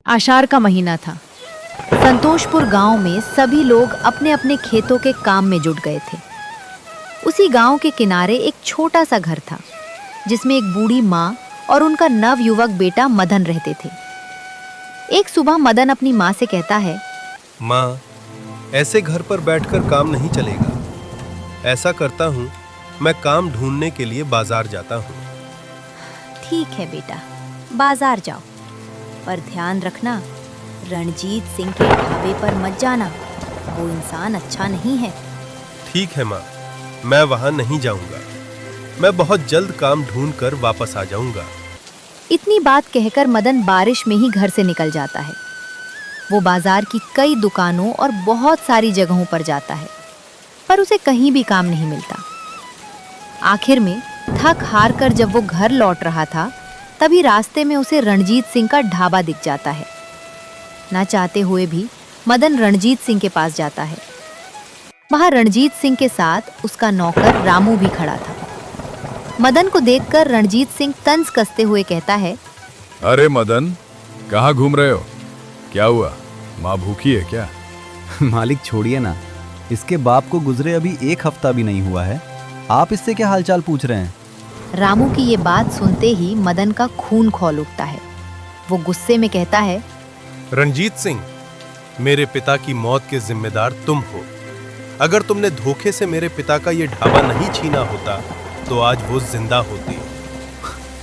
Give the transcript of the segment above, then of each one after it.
आषाढ़ का महीना था। संतोषपुर गांव में सभी लोग अपने अपने खेतों के काम में जुट गए थे। उसी गांव के किनारे एक छोटा सा घर था जिसमें एक बूढ़ी माँ और उनका नवयुवक बेटा मदन रहते थे। एक सुबह मदन अपनी माँ से कहता है, माँ, ऐसे घर पर बैठकर काम नहीं चलेगा। ऐसा करता हूँ, मैं काम ढूंढने के लिए बाजार जाता हूँ। ठीक है बेटा, बाजार जाओ, पर ध्यान रखना रणजीत सिंह के ढाबे पर मत जाना, वो इंसान अच्छा नहीं है। ठीक है माँ, मैं वहाँ नहीं जाऊँगा। मैं बहुत जल्द काम ढूंढकर वापस आ जाऊँगा। इतनी बात कहकर मदन बारिश में ही घर से निकल जाता है। वो बाजार की कई दुकानों और बहुत सारी जगहों पर जाता है, पर उसे कहीं भी काम नहीं मिलता। आखिर में थक हार कर जब वो घर लौट रहा था, तभी रास्ते में उसे रणजीत सिंह का ढाबा दिख जाता है। ना चाहते हुए भी मदन रणजीत सिंह के पास जाता है। वहां रणजीत सिंह के साथ उसका नौकर रामू भी खड़ा था। मदन को देखकर रणजीत सिंह तंज कसते हुए कहता है, अरे मदन, कहाँ घूम रहे हो? क्या हुआ, माँ भूखी है क्या? मालिक छोड़िए ना, इसके बाप को गुजरे अभी 1 हफ्ता भी नहीं हुआ है, आप इससे क्या हालचाल पूछ रहे हैं? रामू की ये बात सुनते ही मदन का खून खौल उठता है। वो गुस्से में कहता है, रणजीत सिंह, मेरे पिता की मौत के जिम्मेदार तुम हो। अगर तुमने धोखे से मेरे पिता का ये ढाबा नहीं छीना होता तो आज वो जिंदा होती।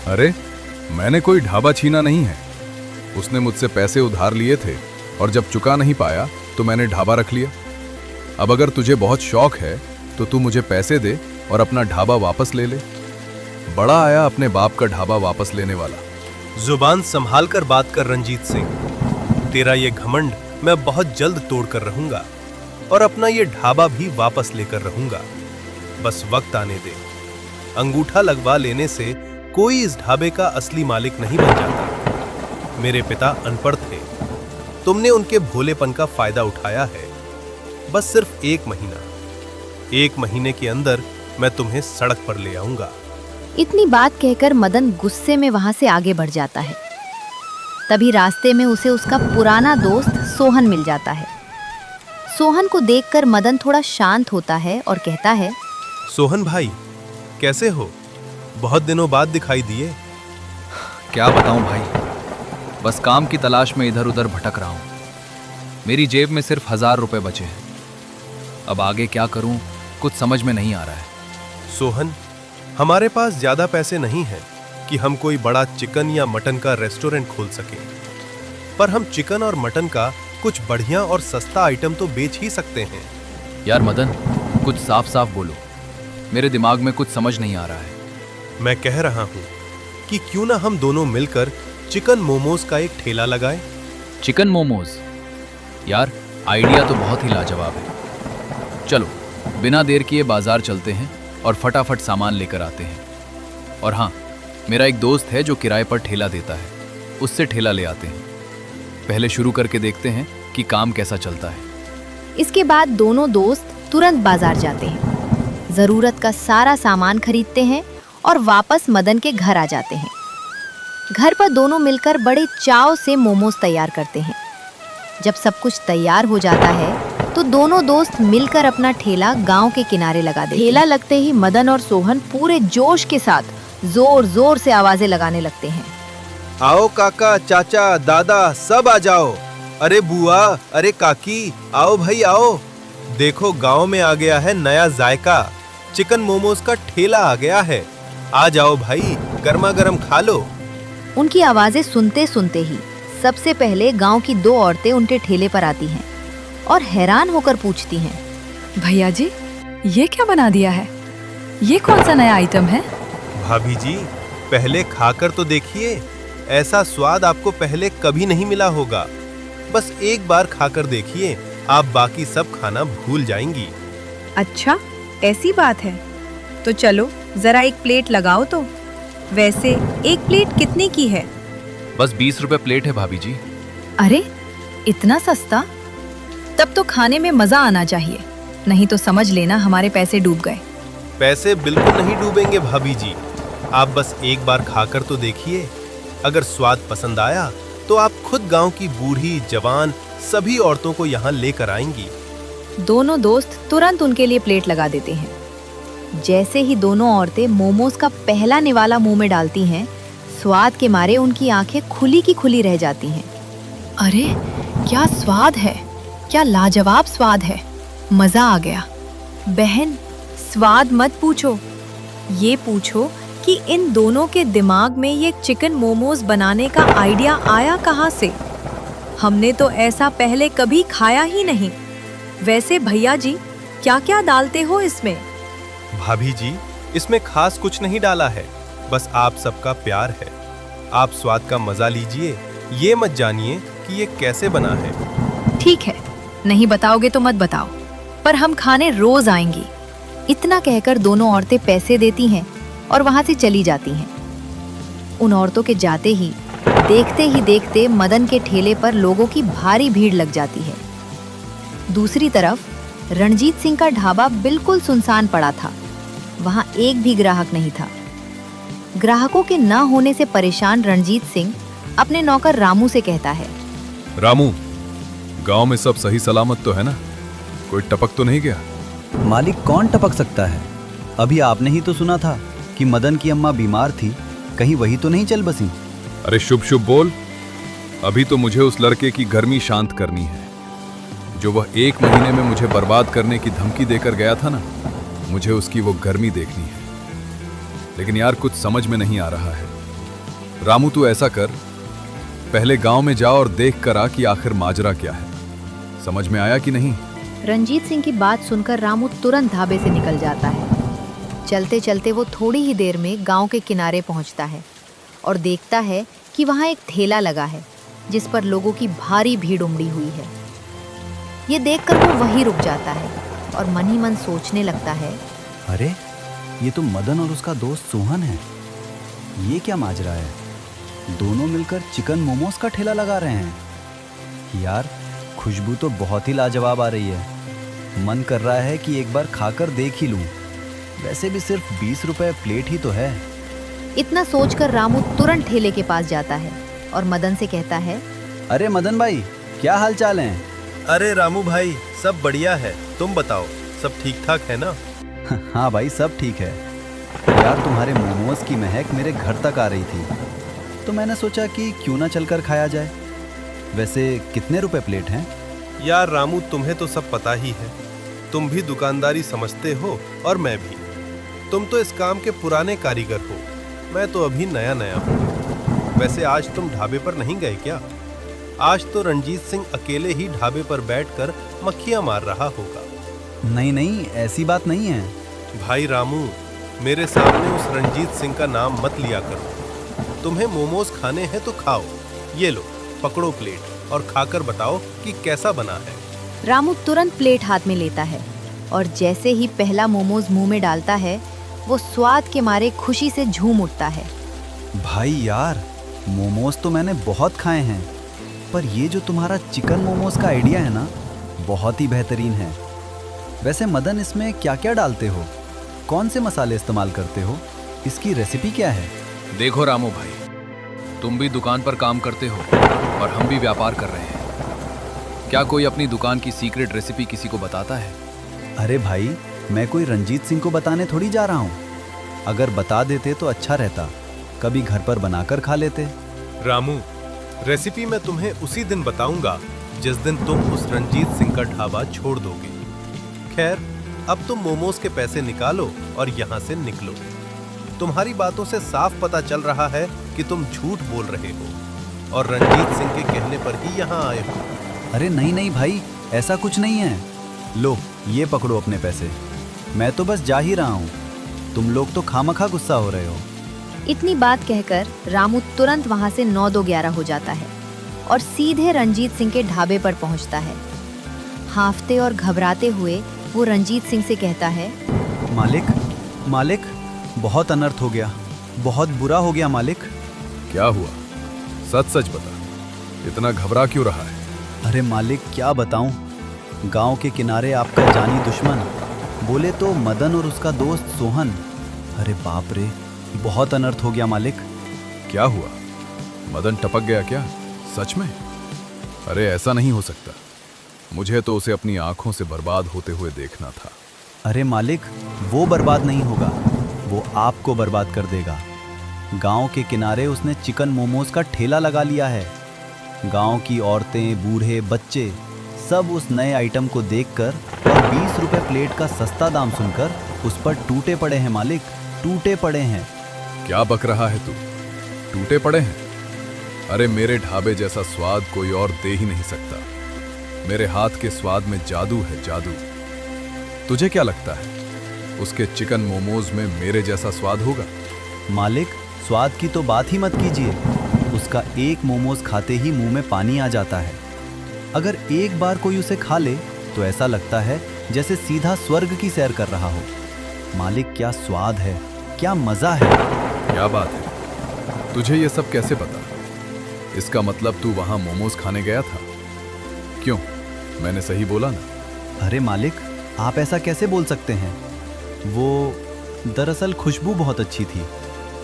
अरे, मैंने कोई ढाबा छीना नहीं है। उसने मुझसे पैसे उधार लिए थे और जब चुका नहीं पाया तो मैंने ढाबा रख लिया। अब अगर तुझे बहुत शौक है तो तू मुझे पैसे दे और अपना ढाबा वापस ले ले। बड़ा आया अपने बाप का ढाबा वापस लेने वाला। जुबान संभाल कर बात कर रणजीत सिंह। तेरा ये घमंड मैं बहुत जल्द तोड़ कर रहूंगा और अपना ये ढाबा भी वापस लेकर रहूंगा। बस वक्त आने दे। अंगूठा लगवा लेने से कोई इस ढाबे का असली मालिक नहीं बन जाता। मेरे पिता अनपढ़ थे, तुमने उनके भोलेपन का फायदा उठाया है। बस सिर्फ 1 महीना, 1 महीने के अंदर मैं तुम्हें सड़क पर ले आऊंगा। इतनी बात कहकर मदन गुस्से में वहां से आगे बढ़ जाता है। तभी रास्ते में उसे उसका पुराना दोस्त सोहन मिल जाता है। सोहन को देखकर मदन थोड़ा शांत होता है और कहता है, सोहन भाई, कैसे हो? बहुत दिनों बाद दिखाई दिए। क्या बताऊं भाई, बस काम की तलाश में इधर उधर भटक रहा हूं। मेरी जेब में सिर्फ 1000 रुपए बचे हैं। अब आगे क्या करूं, कुछ समझ में नहीं आ रहा है। सोहन, हमारे पास ज्यादा पैसे नहीं हैं कि हम कोई बड़ा चिकन या मटन का रेस्टोरेंट खोल सकें, पर हम चिकन और मटन का कुछ बढ़िया और सस्ता आइटम तो बेच ही सकते हैं। यार मदन, कुछ साफ साफ बोलो, मेरे दिमाग में कुछ समझ नहीं आ रहा है। मैं कह रहा हूं कि क्यों ना हम दोनों मिलकर चिकन मोमोज का एक ठेला लगाएं। चिकन मोमोज? यार, आइडिया तो बहुत ही लाजवाब है। चलो, बिना देर किए बाजार चलते हैं और फटाफट सामान लेकर आते हैं। और हाँ, मेरा एक दोस्त है जो किराए पर ठेला देता है, उससे ठेला ले आते हैं। पहले शुरू करके देखते हैं कि काम कैसा चलता है। इसके बाद दोनों दोस्त तुरंत बाजार जाते हैं, जरूरत का सारा सामान खरीदते हैं और वापस मदन के घर आ जाते हैं। घर पर दोनों मिलकर बड़े चाव से मोमोज तैयार करते हैं। जब सब कुछ तैयार हो जाता है तो दोनों दोस्त मिलकर अपना ठेला गांव के किनारे लगा देते हैं। ठेला लगते ही मदन और सोहन पूरे जोश के साथ जोर जोर से आवाजें लगाने लगते हैं। आओ काका, चाचा, दादा, सब आ जाओ। अरे बुआ, अरे काकी, आओ भाई आओ। देखो, गांव में आ गया है नया जायका। चिकन मोमोज का ठेला आ गया है। आ जाओ भाई, गर्मा गर्म खा लो। उनकी आवाजें सुनते सुनते ही सबसे पहले गांव की 2 औरतें उनके ठेले पर आती हैं और हैरान होकर पूछती हैं, भैया जी, ये क्या बना दिया है? ये कौन सा नया आइटम है? भाभी जी, पहले खाकर तो देखिए। ऐसा स्वाद आपको पहले कभी नहीं मिला होगा। बस एक बार खाकर देखिए, आप बाकी सब खाना भूल जाएंगी। अच्छा, ऐसी बात है तो चलो जरा एक प्लेट लगाओ तो। वैसे एक प्लेट कितने की है? बस 20 रुपए प्लेट है भाभी जी। अरे, इतना सस्ता? तब तो खाने में मजा आना चाहिए, नहीं तो समझ लेना हमारे पैसे डूब गए। पैसे बिल्कुल नहीं डूबेंगे भाभी जी। आप बस एक बार खाकर तो देखिए। अगर स्वाद पसंद आया तो आप खुद गांव की बूढ़ी जवान सभी औरतों को यहाँ लेकर आएंगी। दोनों दोस्त तुरंत उनके लिए प्लेट लगा देते हैं। जैसे ही दोनों औरतें मोमोज का पहला निवाला मुंह में डालती हैं, स्वाद के मारे उनकी आंखें खुली की खुली रह जाती हैं। अरे क्या स्वाद है, क्या लाजवाब स्वाद है, मजा आ गया। बहन, स्वाद मत पूछो, ये पूछो कि इन दोनों के दिमाग में ये चिकन मोमोज बनाने का आइडिया आया कहाँ से। हमने तो ऐसा पहले कभी खाया ही नहीं। वैसे भैया जी, क्या क्या डालते हो इसमें? भाभी जी, इसमें खास कुछ नहीं डाला है, बस आप सबका प्यार है। आप स्वाद का मजा लीजिए, ये मत जानिए कि ये कैसे बना है। ठीक है, नहीं बताओगे तो मत बताओ, पर हम खाने रोज आएंगी। इतना कहकर दोनों औरतें पैसे देती हैं और वहां से चली जाती हैं। उन औरतों के जाते ही देखते मदन के ठेले पर लोगों की भारी भीड़ लग जाती है। दूसरी तरफ रणजीत सिंह का ढाबा बिल्कुल सुनसान पड़ा था। वहां एक भी ग्राहक नहीं था। ग्राहकों के न होने से परेशान रणजीत सिंह अपने नौकर रामू से कहता है, रामू, गांव में सब सही सलामत तो है ना? कोई टपक तो नहीं गया? मालिक, कौन टपक सकता है? अभी आपने ही तो सुना था कि मदन की अम्मा बीमार थी, कहीं वही तो नहीं चल बसी? अरे शुभ शुभ बोल। अभी तो मुझे उस लड़के की गर्मी शांत करनी है। जो वह 1 महीने में मुझे बर्बाद करने की धमकी देकर गया था ना, मुझे उसकी वो गर्मी देखनी है। लेकिन यार, कुछ समझ में नहीं आ रहा है। रामू, तू ऐसा कर, पहले गांव में जा और देख कर आ कि आखिर माजरा क्या है। समझ में आया कि नहीं? रंजीत सिंह की बात सुनकर रामू तुरंत ढाबे से निकल जाता है। चलते चलते वो थोड़ी ही देर में गांव के किनारे पहुंचता है और देखता है कि वहां एक ठेला लगा है जिस पर लोगों की भारी भीड़ उमड़ी हुई है। ये देखकर वो वहीं रुक जाता है और मन ही मन सोचने लगता है, अरे ये तो मदन और उसका दोस्त सोहन है। ये क्या माजरा है? दोनों मिलकर चिकन मोमोज का ठेला लगा रहे हैं। यार, खुशबू तो बहुत ही लाजवाब आ रही है। मन कर रहा है कि एक बार खाकर देख ही लूं। वैसे भी सिर्फ 20 रुपए प्लेट ही तो है। इतना सोचकर रामू तुरंत ठेले के पास जाता है और मदन से कहता है, अरे मदन भाई, क्या हाल चाल है? अरे रामू भाई, सब बढ़िया है, तुम बताओ, सब ठीक ठाक है ना? हाँ भाई, सब ठीक है। यार, तुम्हारे मोमोज की महक मेरे घर तक आ रही थी, तो मैंने सोचा कि क्यों ना चलकर खाया जाए। वैसे कितने रुपए प्लेट हैं? यार रामू, तुम्हें तो सब पता ही है। तुम भी दुकानदारी समझते हो और मैं भी। तुम तो इस काम के पुराने कारीगर हो, मैं तो अभी नया नया हूँ। वैसे आज तुम ढाबे पर नहीं गए क्या? आज तो रणजीत सिंह अकेले ही ढाबे पर बैठकर मक्खियां मार रहा होगा। नहीं नहीं, ऐसी बात नहीं है। भाई रामू, मेरे सामने उस रणजीत सिंह का नाम मत लिया करो। तुम्हें मोमोज खाने हैं तो खाओ। ये लो, पकड़ो प्लेट और खाकर बताओ कि कैसा बना है। रामू तुरंत प्लेट हाथ में लेता है और जैसे ही पहला मोमोज मुंह में डालता है, वो स्वाद के मारे खुशी से झूम उठता है। भाई यार, मोमोज तो मैंने बहुत खाए हैं, पर ये जो तुम्हारा चिकन मोमोज का आइडिया है ना, बहुत ही बेहतरीन है। वैसे मदन, इसमें क्या क्या डालते हो? कौन से मसाले इस्तेमाल करते हो? इसकी रेसिपी क्या है? देखो रामू भाई, तुम भी दुकान पर काम करते हो और हम भी व्यापार कर रहे हैं। क्या कोई अपनी दुकान की सीक्रेट रेसिपी किसी को बताता है? अरे भाई, मैं कोई रंजीत सिंह को बताने थोड़ी जा रहा हूँ। अगर बता देते तो अच्छा रहता, कभी घर पर बनाकर खा लेते। रामू, रेसिपी मैं तुम्हें उसी दिन बताऊंगा जिस दिन तुम उस रंजीत सिंह का ढाबा छोड़ दोगे। खैर, अब तुम मोमोज के पैसे निकालो और यहाँ से निकलो। तुम्हारी बातों से साफ पता चल रहा है कि तुम झूठ बोल रहे हो और रंजीत सिंह के कहने पर ही यहाँ आए हो। अरे नहीं नहीं भाई, ऐसा कुछ नहीं है। लो, ये पकड़ो अपने पैसे। मैं तो बस जा ही रहा हूँ, तुम लोग तो खामखा गुस्सा हो रहे हो। इतनी बात कहकर रामू तुरंत वहां से 9-2-11 हो जाता है और सीधे रंजीत सिंह के ढाबे पर पहुंचता है। हांफते और घबराते हुए वो रंजीत सिंह से कहता है, मालिक, बहुत अनर्थ हो गया, बहुत बुरा हो गया मालिक। क्या हुआ? सच सच बता, इतना घबरा क्यों रहा है? अरे मालिक, क्या बताऊं, गांव के किनारे आपका जानी दुश्मन, बोले तो मदन और उसका दोस्त सोहन। अरे बाप रे, बहुत अनर्थ हो गया मालिक। क्या हुआ? मदन टपक गया क्या? सच में? अरे ऐसा नहीं हो सकता। मुझे तो उसे अपनी आंखों से बर्बाद होते हुए देखना था। अरे मालिक, वो बर्बाद नहीं होगा, वो आपको बर्बाद कर देगा। गांव के किनारे उसने चिकन मोमोज का ठेला लगा लिया है। गांव की औरतें, बूढ़े, बच्चे सब उस नए आइटम को देखकर और 20 रुपए प्लेट का सस्ता दाम सुनकर उस पर टूटे पड़े हैं मालिक, टूटे पड़े हैं। क्या बक रहा है तू? टूटे पड़े हैं? अरे मेरे ढाबे जैसा स्वाद कोई और दे ही नहीं सकता। मेरे हाथ के स्वाद में जादू है, जादू। तुझे क्या लगता है उसके चिकन मोमोज में मेरे जैसा स्वाद होगा? मालिक, स्वाद की तो बात ही मत कीजिए। उसका एक मोमोज खाते ही मुंह में पानी आ जाता है। अगर एक बार कोई उसे खा ले तो ऐसा लगता है जैसे सीधा स्वर्ग की सैर कर रहा हो। मालिक, क्या स्वाद है, क्या मजा है। क्या बात है, तुझे ये सब कैसे पता? इसका मतलब तू वहां मोमोज खाने गया था? क्यों, मैंने सही बोला ना? अरे मालिक, आप ऐसा कैसे बोल सकते हैं? वो दरअसल खुशबू बहुत अच्छी थी।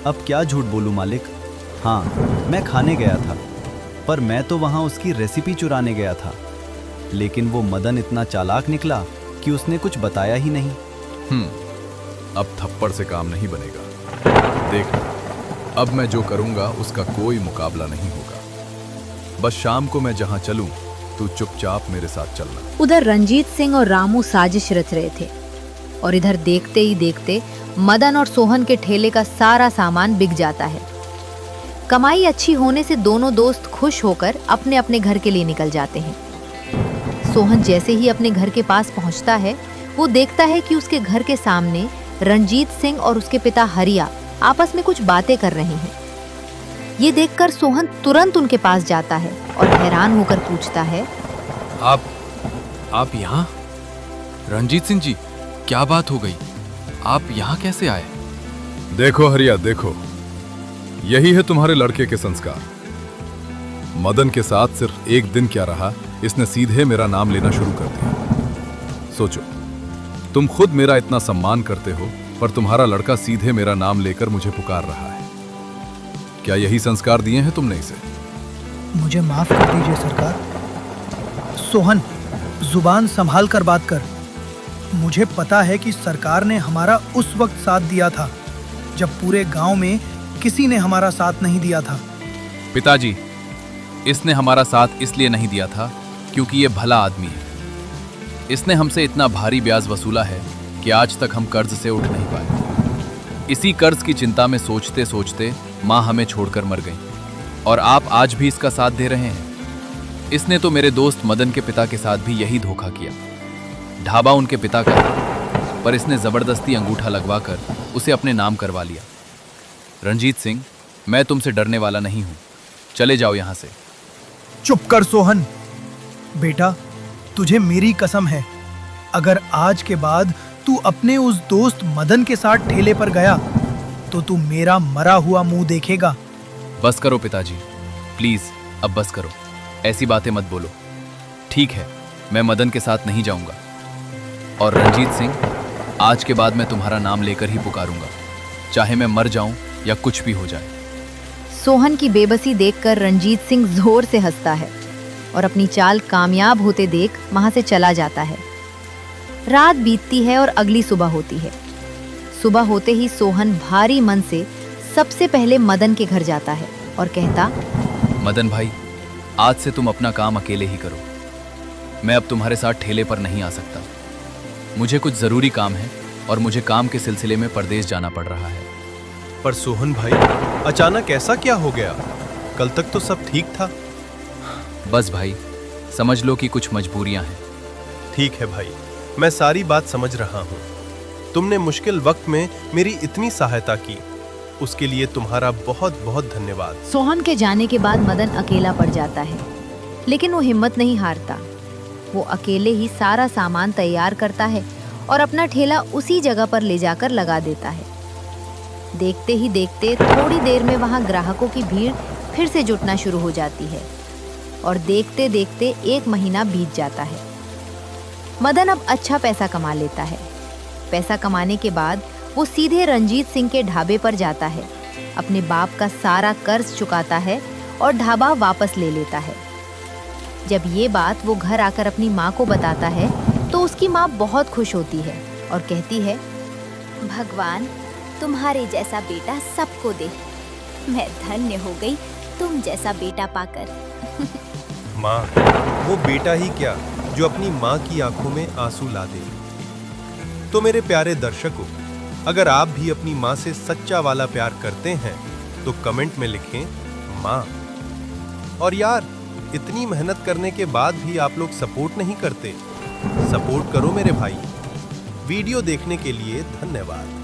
अब क्या झूठ बोलूं मालिक। हाँ, मैं खाने गया था, पर मैं तो वहाँ उसकी रेसिपी चुराने गया था। लेकिन वो मदन इतना चालाक निकला कि उसने कुछ बताया ही नहीं। अब थप्पड़ से काम नहीं बनेगा। देखना, अब मैं जो करूंगा उसका कोई मुकाबला नहीं होगा। बस शाम को मैं जहां चलूं, तू चुपचाप मेरे साथ चलना। उधर रंजीत सिंह और रामू साजिश रच रहे थे और इधर देखते ही देखते मदन और सोहन के ठेले का सारा सामान बिक जाता है। कमाई अच्छी होने से दोनों दोस्त खुश होकर अपने अपने घर के लिए निकल जाते हैं। सोहन जैसे ही अपने घर के पास पहुंचता है, वो देखता है कि उसके घर के सामने रंजीत सिंह और उसके पिता हरिया आपस में कुछ बातें कर रहे हैं। ये देखकर सोहन तुरंत उनके पास जाता है और हैरान होकर पूछता है, आप यहाँ? रंजीत सिंह जी, क्या बात हो गई? आप यहाँ कैसे आए? देखो हरिया, देखो, यही है तुम्हारे लड़के के संस्कार। मदन के साथ सिर्फ एक दिन क्या रहा, इसने सीधे मेरा नाम लेना शुरू कर दिया। सोचो, तुम खुद मेरा इतना सम्मान करते हो, पर तुम्हारा लड़का सीधे मेरा नाम लेकर मुझे पुकार रहा है। क्या यही संस्कार दिए हैं तुमने इसे? मुझे माफ कर दीजिए सरकार। सोहन, जुबान संभाल कर बात कर। मुझे पता है कि सरकार ने हमारा उस वक्त साथ दिया था जब पूरे गांव में किसी ने हमारा साथ नहीं दिया था। पिताजी, इसने हमारा साथ इसलिए नहीं दिया था क्योंकि ये भला आदमी है। इसने हमसे इतना भारी ब्याज वसूला है कि आज तक हम कर्ज से उठ नहीं पाए। इसी कर्ज की चिंता में सोचते सोचते माँ हमें छोड़कर मर गई और आप आज भी इसका साथ दे रहे हैं। इसने तो मेरे दोस्त मदन के पिता के साथ भी यही धोखा किया। ढाबा उनके पिता का था, पर इसने जबरदस्ती अंगूठा लगवाकर उसे अपने नाम करवा लिया। रंजीत सिंह, मैं तुमसे डरने वाला नहीं हूं। चले जाओ यहां से। चुप कर सोहन। बेटा, तुझे मेरी कसम है, अगर आज के बाद तू अपने उस दोस्त मदन के साथ ठेले पर गया तो तू मेरा मरा हुआ मुंह देखेगा। बस करो पिताजी, प्लीज अब बस करो। ऐसी बातें मत बोलो। ठीक है, मैं मदन के साथ नहीं जाऊंगा। और रंजीत सिंह, आज के बाद मैं तुम्हारा नाम लेकर ही पुकारूंगा, चाहे मैं मर जाऊं या कुछ भी हो जाए। सोहन की बेबसी देखकर रंजीत सिंह जोर से हंसता है और अपनी चाल कामयाब होते देख वहां से चला जाता है। रात बीतती है और अगली सुबह होती है। सुबह होते ही सोहन भारी मन से सबसे पहले मदन के घर जाता है और कहता, मदन भाई, आज से तुम अपना काम अकेले ही करो। मैं अब तुम्हारे साथ ठेले पर नहीं आ सकता। मुझे कुछ जरूरी काम है और मुझे काम के सिलसिले में परदेश जाना पड़ रहा है। पर सोहन भाई, अचानक ऐसा क्या हो गया? कल तक तो सब ठीक था। बस भाई, समझ लो कि कुछ मजबूरियां हैं। ठीक है भाई, मैं सारी बात समझ रहा हूँ। तुमने मुश्किल वक्त में मेरी इतनी सहायता की, उसके लिए तुम्हारा बहुत बहुत धन्यवाद। सोहन के जाने के बाद मदन अकेला पड़ जाता है, लेकिन वो हिम्मत नहीं हारता। वो अकेले ही सारा सामान तैयार करता है और अपना ठेला उसी जगह पर ले जाकर लगा देता है। देखते ही देखते थोड़ी देर में वहां ग्राहकों की भीड़ फिर से जुटना शुरू हो जाती है और देखते देखते 1 महीना बीत जाता है। मदन अब अच्छा पैसा कमा लेता है। पैसा कमाने के बाद वो सीधे रंजीत सिंह के ढाबे पर जाता है, अपने बाप का सारा कर्ज चुकाता है और ढाबा वापस ले लेता है। जब ये बात वो घर आकर अपनी माँ को बताता है तो उसकी माँ बहुत खुश होती है और कहती है, भगवान तुम्हारे जैसा बेटा सबको दे। मैं धन्य हो गई तुम जैसा बेटा पाकर। माँ, वो बेटा ही क्या जो अपनी माँ की आंखों में आंसू ला दे। तो मेरे प्यारे दर्शकों, अगर आप भी अपनी माँ से सच्चा वाला प्यार करते हैं तो कमेंट में लिखें माँ। और यार, इतनी मेहनत करने के बाद भी आप लोग सपोर्ट नहीं करते। सपोर्ट करो मेरे भाई। वीडियो देखने के लिए धन्यवाद।